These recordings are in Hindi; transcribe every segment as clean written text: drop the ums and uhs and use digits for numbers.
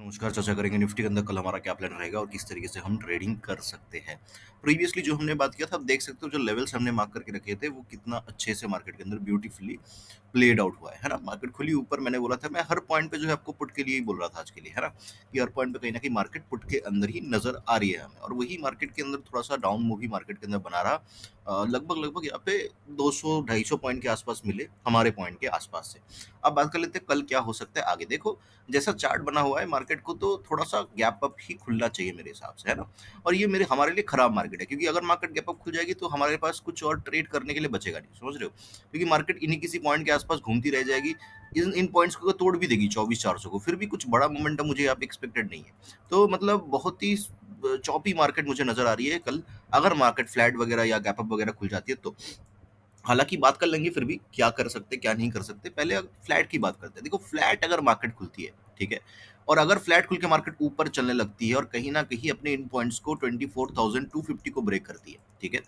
नमस्कार। चर्चा करेंगे निफ्टी के अंदर कल हमारा क्या प्लान रहेगा और किस तरीके से हम ट्रेडिंग कर सकते हैं। प्रीवियसली जो हमने बात किया था, आप देख सकते हो जो लेवल्स हमने मार्क करके रखे थे वो कितना अच्छे से मार्केट के अंदर ब्यूटीफुली प्लेड आउट हुआ है ना। मार्केट खुली ऊपर, मैंने बोला था मैं हर पॉइंट पे जो है आपको पुट के लिए ही बोल रहा था आज के लिए, है ना, कि हर पॉइंट पे कहीं ना कहीं मार्केट पुट के अंदर ही नजर आ रही है हमें, और वही मार्केट के अंदर थोड़ा सा डाउन मूव ही मार्केट के अंदर बना रहा। लगभग लगभग यहाँ पे 200-250 पॉइंट के आसपास मिले हमारे पॉइंट के आसपास से। अब बात कर लेते हैं कल क्या हो सकता है आगे। देखो, जैसा चार्ट बना हुआ है मार्केट को, तो थोड़ा सा गैप अप ही खुलना चाहिए मेरे हिसाब से, है ना। और ये मेरे हमारे लिए खराब मार्केट है, क्योंकि अगर मार्केट गैप अप खुल जाएगी तो हमारे पास कुछ और ट्रेड करने के लिए बचेगा नहीं, समझ रहे हो। क्योंकि मार्केट इन्हीं किसी पॉइंट के आसपास घूमती रह जाएगी। इन इन पॉइंट्स को तोड़ भी देगी 24,400 को, फिर भी कुछ बड़ा मोमेंटम मुझे यहाँ पे एक्सपेक्टेड नहीं है। तो मतलब बहुत ही चौपी मार्केट मुझे नजर आ रही है कल। अगर मार्केट फ्लैट वगैरह या गैप अप वगैरह खुल जाती है तो हालाँकि बात कर लेंगे फिर भी क्या कर सकते, क्या नहीं कर सकते। पहले फ्लैट की बात करते हैं। देखो, फ्लैट अगर मार्केट खुलती है, ठीक है? और अगर फ्लैट खुल के मार्केट ऊपर चलने लगती है और कहीं न कहीं अपने इन पॉइंट्स को 24,250 को ब्रेक करती है, ठीक है?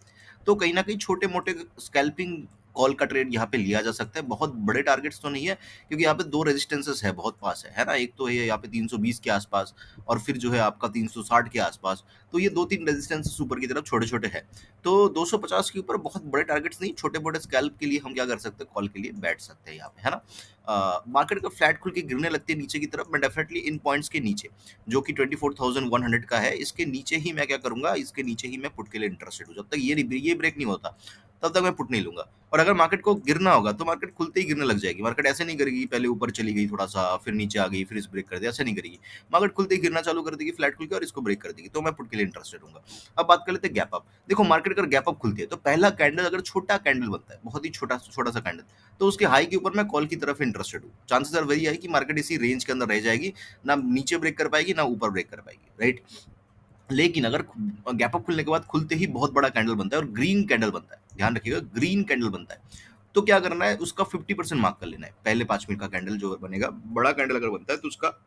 तो कहीं न कहीं छोटे-मोटे स्कैल्पिंग कॉल का ट्रेड यहाँ पे लिया जा सकता है। बहुत बड़े टारगेट्स तो नहीं है, क्योंकि यहाँ पे 2 रेजिस्टेंसेस है, बहुत पास है ना? एक तो है यहाँ पे 320 के आसपास, और फिर जो है आपका 360 के आसपास। तो ये 2-3 रेजिस्टेंसेस ऊपर की तरफ छोटे-छोटे हैं। तो 250 के ऊपर बहुत बड़े टारगेट्स नहीं, छोटे-मोटे स्कैल्प के लिए हम क्या कर सकते हैं, कॉल के लिए बैठ सकते हैं यहाँ पे, है ना। मार्केट का फ्लैट खुल के गिरने लगती है नीचे की तरफ, मैं डेफिनेटली इन पॉइंट्स के नीचे, जो कि 24,100 का है, इसके नीचे ही मैं क्या करूंगा, इसके नीचे ही मैं पुट के लिए इंटरेस्टेड हूँ। जब तक ये ब्रेक नहीं होता, तब तक मैं पुट नहीं लूंगा। और अगर मार्केट को गिरना होगा तो मार्केट खुलते ही गिरने लग जाएगी। मार्केट ऐसे नहीं करेगी पहले ऊपर चली गई थोड़ा सा, फिर नीचे आ गई, फिर इस ब्रेक कर दिया, ऐसे नहीं करेगी। मार्केट खुलते ही गिरना चालू कर देगी, फ्लैट खुल के, और इसको ब्रेक कर देगी, तो मैं पुट के लिए इंटरेस्टेड हूँ। अब बात कर लेते हैं गैप अप। देखो, मार्केट अगर गैप अप खुलती है तो पहला कैंडल अगर छोटा कैंडल बनता है, बहुत ही छोटा छोटा सा कैंडल, तो उसके हाई के ऊपर मैं कॉल की तरफ इंटरेस्टेड हूँ। चांसेस आर वेरी हाई कि मार्केट इसी रेंज के अंदर रह जाएगी, ना नीचे ब्रेक कर पाएगी ना ऊपर ब्रेक कर पाएगी, राइट। लेकिन अगर गैप अप खुलने के बाद खुलते ही बहुत बड़ा कैंडल बनता है और ग्रीन कैंडल बनता है, ध्यान रखिएगा, ग्रीन कैंडल बनता है, तो क्या करना है, उसका 50% मार्क कर लेना है। पहले 5 मिनट का कैंडल जो बनेगा, बड़ा कैंडल अगर बनता है तो उसका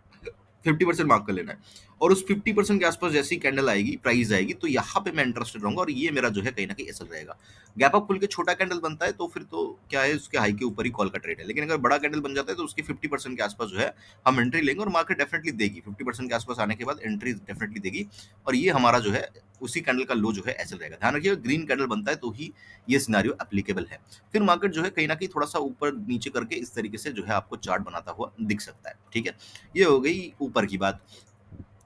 50% मार्क कर लेना है। और उस 50% के आसपास जैसी कैंडल आएगी, प्राइस आएगी, तो यहाँ पे मैं इंटरेस्टेड रहूंगा, और ये मेरा जो है कहीं ना कहीं एसल रहेगा। गैप अप खुल के छोटा कैंडल बनता है तो फिर तो क्या है, उसके हाई के ऊपर ही कॉल का ट्रेड है। लेकिन अगर बड़ा कैंडल बन जाता है तो उसके 50% के आसपास जो है हम एंट्री लेंगे, और मार्केट डेफिनेटली देगी 50% के आसपास आने के बाद एंट्री डेफिनेटली देगी। और ये हमारा जो है उसी कैंडल का लो जो है एसल रहेगा। ध्यान रखिएगा, ग्रीन कैंडल बनता है तो ही ये सिनारियो एप्लीकेबल है। फिर मार्केट जो है कहीं ना कहीं थोड़ा सा ऊपर नीचे करके इस तरीके से जो है आपको चार्ट बनाता हुआ दिख सकता है, ठीक है। ये हो गई ऊपर की बात।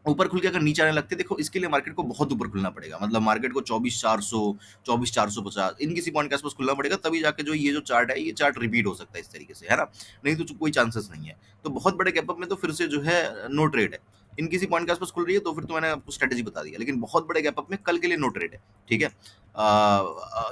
ऊपर खुल के अगर नीचे आने लगते हैं, देखो इसके लिए मार्केट को बहुत ऊपर खुलना पड़ेगा। मतलब मार्केट को 24,400, 24,450 इन किसी पॉइंट के आसपास खुलना पड़ेगा, तभी जाके जो ये जो चार्ट है, ये चार्ट रिपीट हो सकता है इस तरीके से, है ना। नहीं तो कोई चांसेस नहीं है। तो बहुत बड़े गैप अप में तो फिर से जो है नो ट्रेड है। इन किसी पॉइंट के आसपास खुल रही है तो फिर तो मैंने आपको स्ट्रेटेजी बता दिया। लेकिन बहुत बड़े गैप अप में कल के लिए नो ट्रेड है, ठीक है।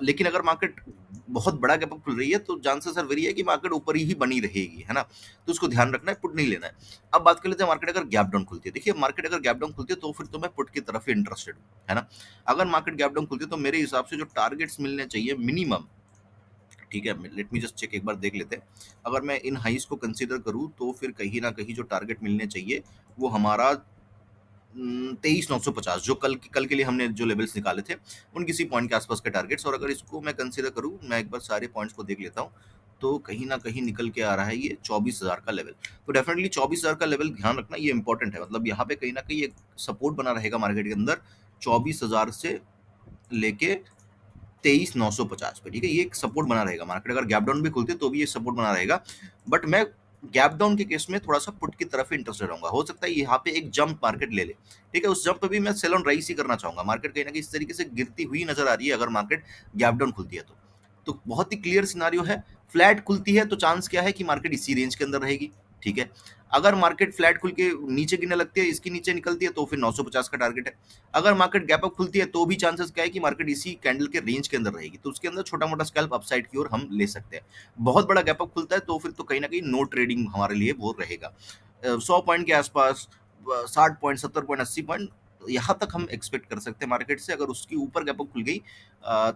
लेकिन अगर मार्केट बहुत बड़ा गैप अप खुल रही है तो चांसेस आर वेरी है कि मार्केट ऊपर ही बनी रहेगी, है ना। तो उसको ध्यान रखना है, पुट नहीं लेना है। अब बात कर लेते हैं मार्केट अगर गैप डाउन खुलती है। देखिए, मार्केट अगर गैप डाउन खुलती है तो फिर तो मैं पुट की तरफ ही इंटरेस्टेड हूँ, है ना। अगर मार्केट गैप डाउन खुलती है तो मेरे हिसाब से जो टारगेट्स मिलने चाहिए मिनिमम, ठीक है, लेट मी जस्ट चेक, एक बार देख लेते हैं। अगर मैं इन हाइस को कंसीडर करूँ तो फिर कहीं ना कहीं जो टारगेट मिलने चाहिए वो हमारा 23,950, जो कल के लिए हमने जो लेवल्स निकाले थे, उन किसी पॉइंट के आसपास के टारगेट्स। और अगर इसको मैं कंसीडर करूँ, मैं एक बार सारे पॉइंट्स को देख लेता हूँ, तो कहीं ना कहीं निकल के आ रहा है ये 24,000 का लेवल। तो डेफिनेटली 24,000 का लेवल ध्यान रखना, ये इंपॉर्टेंट है। मतलब यहाँ पे कहीं ना कहीं एक सपोर्ट बना रहेगा मार्केट के अंदर 24,000 से लेके 23,950 पे, ठीक है। ये एक सपोर्ट बना रहेगा। मार्केट अगर गैप डाउन भी खुलती है तो भी ये सपोर्ट बना रहेगा। बट मैं गैप डाउन के केस में थोड़ा सा पुट की तरफ इंटरेस्टेड रहूंगा। हो सकता है यहाँ पे एक जंप मार्केट ले ले, ठीक है। उस जंप पे भी मैं सेल ऑन राइस ही करना चाहूंगा। मार्केट कहीं ना कहीं इस तरीके से गिरती हुई नजर आ रही है अगर मार्केट गैप डाउन खुलती है तो बहुत ही क्लियर सिनारियो है। फ्लैट खुलती है तो चांस क्या है कि मार्केट इसी रेंज के अंदर रहेगी, ठीक है। अगर मार्केट फ्लैट खुल के नीचे गिरने लगती है, इसकी नीचे निकलती है, तो फिर 950 का टारगेट है। अगर मार्केट गैप अप खुलती है तो भी चांसेस क्या है कि मार्केट इसी कैंडल के रेंज के अंदर रहेगी, तो उसके अंदर छोटा मोटा स्कैल्प अपसाइड की ओर हम ले सकते हैं। बहुत बड़ा गैप अप खुलता है तो फिर तो कहीं ना कहीं नो ट्रेडिंग हमारे लिए वो रहेगा। 100 पॉइंट के आसपास, 60 पॉइंट, 70 पॉइंट, 80 पॉइंट, यहाँ तक हम एक्सपेक्ट कर सकते हैं मार्केट से। अगर उसकी ऊपर गैप अप खुल गई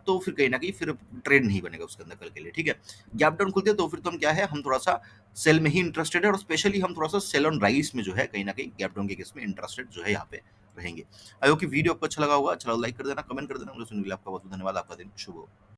तो फिर कहीं ना कहीं फिर ट्रेड नहीं बनेगा उसके अंदर कल के लिए, ठीक है। गैप डाउन खुलते हैं तो फिर तो हम क्या है, हम थोड़ा सा सेल में ही इंटरेस्टेड है, और स्पेशली हम थोड़ा सा सेल ऑन राइस में जो है कहीं ना कहीं गैप डाउन के केस में इंटरेस्टेड जो है यहाँ पे रहेंगे। आई होप कि वीडियो आपको अच्छा लगा होगा। अच्छा लगा लाइक कर देना, कमेंट कर देना। मुझे सुनने के लिए आपका बहुत बहुत धन्यवाद। आपका दिन शुभ हो।